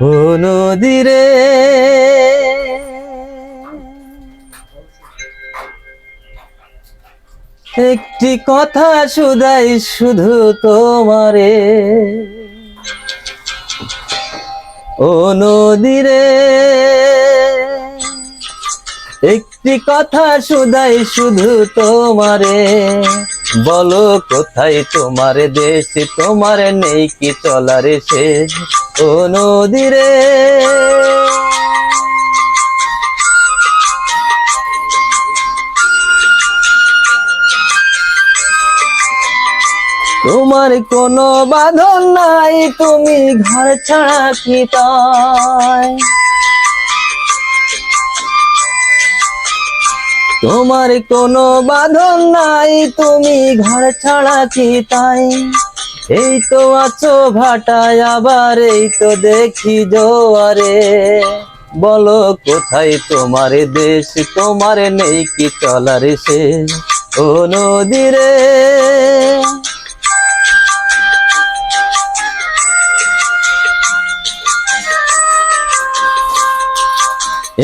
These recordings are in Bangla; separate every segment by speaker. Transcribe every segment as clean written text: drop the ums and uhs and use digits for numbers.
Speaker 1: ও নদী রে, একটি কথা শুধাই শুধু তোমারে। ও নদী রে, একটি কথা শুধাই শুধু তোমারে। বলো কোথায় তোমার দেশ, তোমার নেই কি চলার শেষ। ও নদী রে, তোমার কোনো বাঁধন নাই, তুমি ঘর ছাড়া কি তাই। তোমার কোনো বাঁধন নাই, তুমি ঘর ছাড়া কি তাই। এই তো আছো ভাটায়, আবার এই তো দেখি জোয়ারে। বলো কোথায় তোমার দেশ, তোমার নেই কি চলার শেষ। ও নদী রে,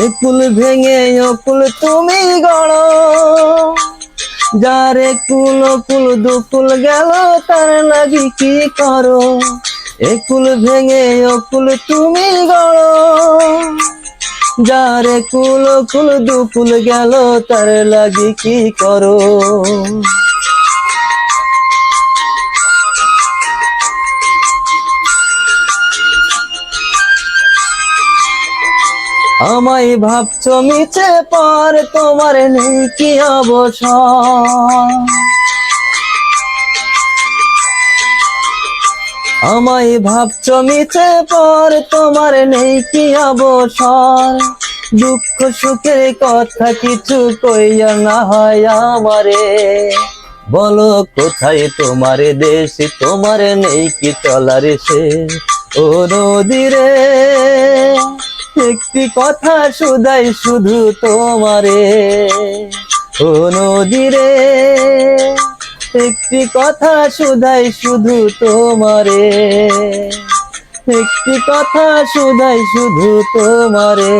Speaker 1: একুল ভেঙে অকুল তুমি গড়ো। যারে কুল অকুল দুকুল গেল, তার লাগি কি করো। একুল ভেঙে অকুল তুমি গড়ো। যারে কুল অকুল দুকুল গেল, তার লাগি কি করো। আমায় ভাবছো মিছে পর, তোমার নেই কি অবসর। আমায় ভাবছো মিছে পর, তোমার নেই কি অবসর। দুঃখ সুখের কথা কিছু কইয়া না হয় আমারে। বলো কোথায় তোমার দেশ, তোমার নেই কি চলার শেষ। ও নদী রে, একটি কথা শুধাই শুধু তোমারে। ও নদী রে, একটি কথা শুধাই শুধু তোমারে। একটি কথা শুধাই শুধু তোমারে।